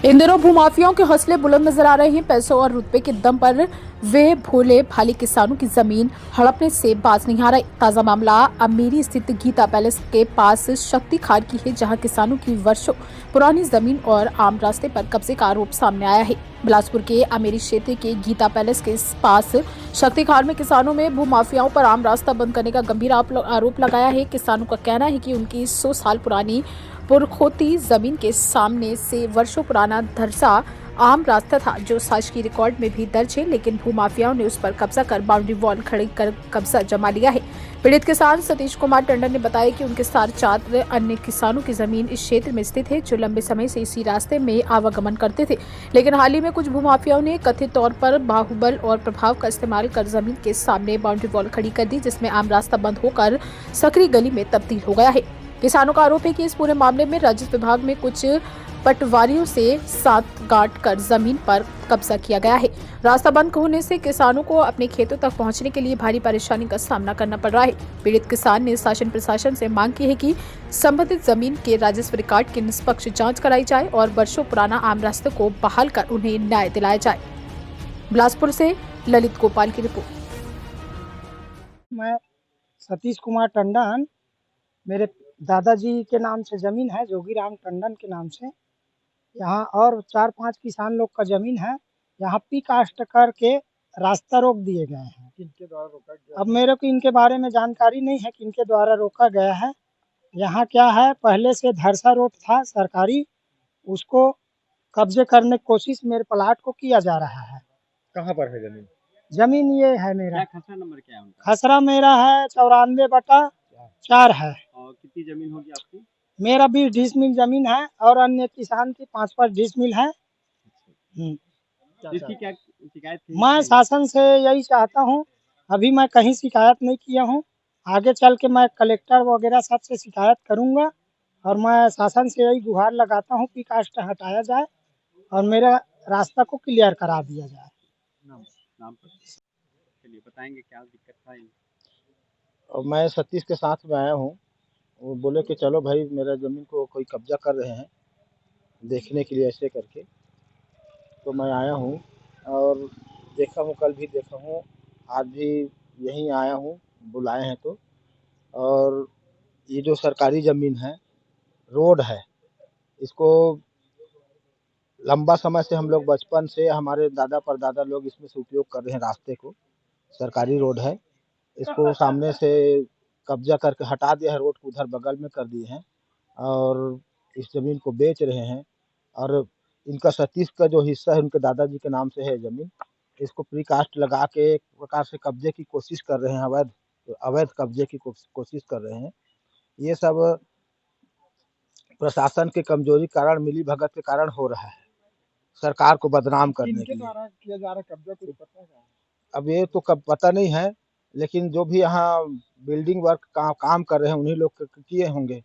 इन दिनों भूमाफियाओं के हौसले बुलंद नजर आ रहे हैं। पैसों और रुतबे के दम पर वे भोले भाले किसानों की जमीन हड़पने से बाज नहीं आ रहे। ताजा मामला अमेरी स्थित गीता पैलेस के पास शक्ति खान की है, जहां किसानों की वर्षों पुरानी जमीन और आम रास्ते पर कब्जे का आरोप सामने आया है। बिलासपुर के अमेरी क्षेत्र के गीता पैलेस के पास शक्ति खान में किसानों में भूमाफियाओं पर आम रास्ता बंद करने का गंभीर आरोप लगाया है। किसानों का कहना है कि उनकी 100 साल पुरानी पुरखोती जमीन के सामने से वर्षों पुराना धरसा आम रास्ता था, जो शासकीय रिकॉर्ड में भी दर्ज है, लेकिन भूमाफियाओं ने उस पर कब्जा कर बाउंड्री वॉल खड़ी कर कब्जा जमा लिया है। पीड़ित किसान सतीश कुमार टंडन ने बताया कि उनके साथ 4 अन्य किसानों की जमीन इस क्षेत्र में स्थित है, जो लंबे समय से इसी रास्ते में आवागमन करते थे, लेकिन हाल ही में कुछ भूमाफियाओं ने कथित तौर पर बाहुबल और प्रभाव का इस्तेमाल कर जमीन के सामने बाउंड्री वॉल खड़ी कर दी, जिसमें आम रास्ता बंद होकर सकरी गली में तब्दील हो गया है। किसानों का आरोप है कि इस पूरे मामले में राजस्व विभाग में कुछ पटवारियों से साथ-गांठ कर जमीन पर कब्जा किया गया है। रास्ता बंद होने से किसानों को अपने खेतों तक पहुंचने के लिए भारी परेशानी का सामना करना पड़ रहा है। पीड़ित किसान ने शासन प्रशासन से मांग की है कि संबंधित जमीन के राजस्व रिकॉर्ड की निष्पक्ष जांच कराई जाए और वर्षों पुराना आम रास्ते को बहाल कर उन्हें न्याय दिलाया जाए। बिलासपुर से ललित गोपाल की रिपोर्ट। मैं सतीश कुमार टंडन, मेरे दादाजी के नाम से ज़मीन है, जोगीराम टंडन के नाम से। यहाँ और 4-5 किसान लोग का ज़मीन है। यहाँ पी कास्ट करके रास्ता रोक दिए गए हैं। किनके द्वारा रोका गया? अब मेरे को इनके बारे में जानकारी नहीं है कि किनके द्वारा रोका गया है। यहाँ क्या है, पहले से धरसा रोड था सरकारी, उसको कब्जे करने की कोशिश मेरे प्लाट को किया जा रहा है। कहाँ पर है जमीन? ज़मीन ये है मेरा। क्या खसरा नंबर क्या है उनका? खसरा मेरा है 94/4 है। और कितनी जमीन होगी आपकी? मेरा 20 डिसमिल जमीन है और अन्य किसान की 5-5 डिसमिल है। इसकी क्या शिकायत थी? मैं शासन से यही चाहता हूँ, अभी मैं कहीं शिकायत नहीं किया हूँ, आगे चल के मैं कलेक्टर वगैरह सबसे शिकायत करूँगा और मैं शासन से यही गुहार लगाता हूँ कि कास्ट हटाया जाए और मेरा रास्ता को क्लियर करा दिया जाए। नाम पर चलिए बताएंगे क्या दिक्कत था। और मैं सतीश के साथ में आया हूँ। वो बोले कि चलो भाई, मेरा ज़मीन को कोई कब्जा कर रहे हैं, देखने के लिए ऐसे करके। तो मैं आया हूँ और देखा हूँ, कल भी देखा हूँ, आज भी यहीं आया हूँ, बुलाए हैं तो। और ये जो सरकारी ज़मीन है, रोड है, इसको लंबा समय से हम लोग बचपन से हमारे दादा परदादा लोग इसमें से उपयोग कर रहे हैं। रास्ते को सरकारी रोड है, इसको सामने से कब्जा करके हटा दिया है, रोड को उधर बगल में कर दिए हैं और इस ज़मीन को बेच रहे हैं। और इनका सतीश का जो हिस्सा है, उनके दादाजी के नाम से है ज़मीन, इसको प्रीकास्ट लगा के एक प्रकार से कब्जे की कोशिश कर रहे हैं, अवैध कब्जे की कोशिश कर रहे हैं। ये सब प्रशासन के कमजोरी कारण, मिली भगत के कारण हो रहा है, सरकार को बदनाम करने के लिए। द्वारा किया जा रहा कब्जा कुछ पता है? अब ये तो कब पता नहीं है, लेकिन जो भी यहाँ बिल्डिंग वर्क काम कर रहे हैं, उन्हीं लोग किए होंगे।